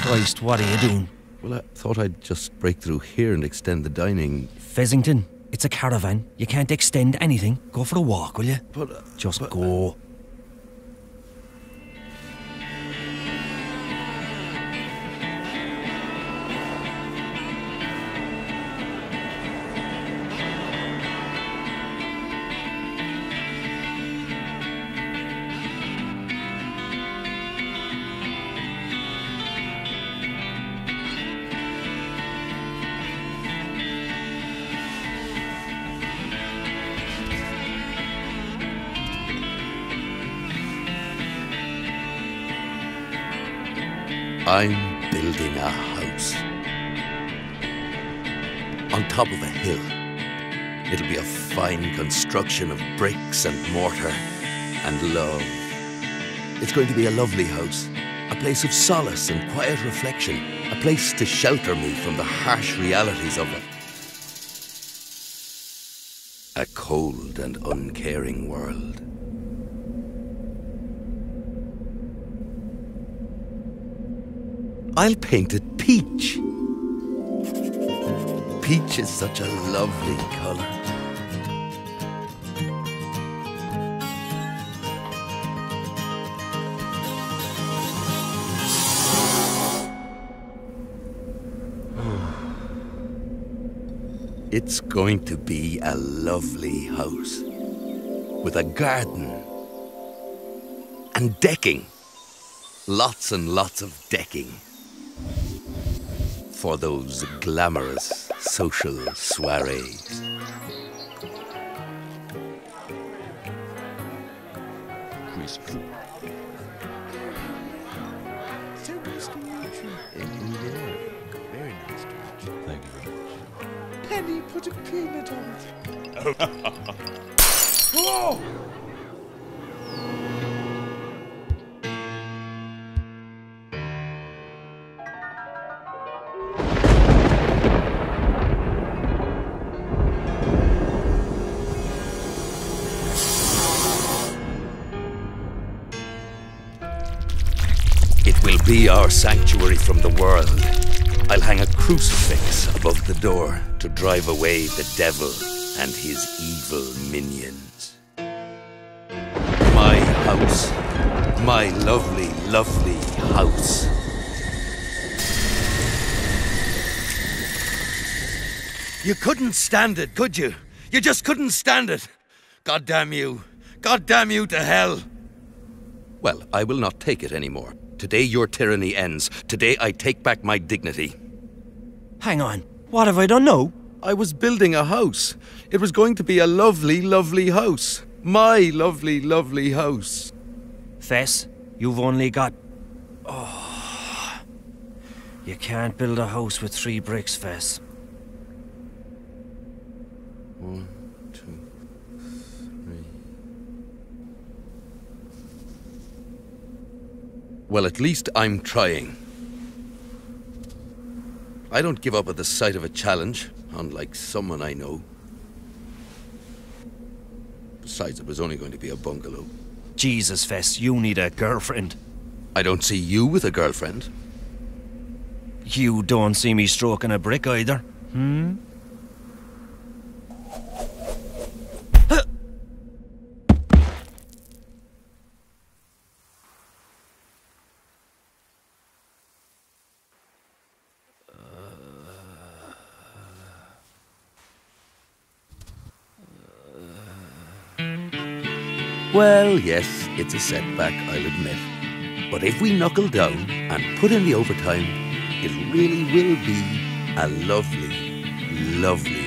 Christ, what are you doing? Well, I thought I'd just break through here and extend the dining. Fezzington, it's a caravan. You can't extend anything. Go for a walk, will you? Just go. I'm building a house. On top of a hill. It'll be a fine construction of bricks and mortar and love. It's going to be a lovely house. A place of solace and quiet reflection. A place to shelter me from the harsh realities of it. A cold and uncaring world. I'll paint it peach. Peach is such a lovely colour. It's going to be a lovely house with a garden and decking. Lots and lots of decking. For those glamorous social soirees. So nice to meet you. Very nice to meet you. Thank you very much. Penny put a peanut on it. Whoa! It will be our sanctuary from the world. I'll hang a crucifix above the door to drive away the devil and his evil minions. My house. My lovely, lovely house. You couldn't stand it, could you? You just couldn't stand it. God damn you. God damn you to hell. Well, I will not take it anymore. Today your tyranny ends. Today I take back my dignity. Hang on. What have I done now? I was building a house. It was going to be a lovely, lovely house. My lovely, lovely house. Fess, you've only got... Oh... You can't build a house with 3 bricks, Fess. 1, 2, 3. Well, at least I'm trying. I don't give up at the sight of a challenge, unlike someone I know. Besides, it was only going to be a bungalow. Jesus, Fess, you need a girlfriend. I don't see you with a girlfriend. You don't see me stroking a brick either. Hmm? Well, yes, it's a setback, I'll admit. But if we knuckle down and put in the overtime, it really will be a lovely, lovely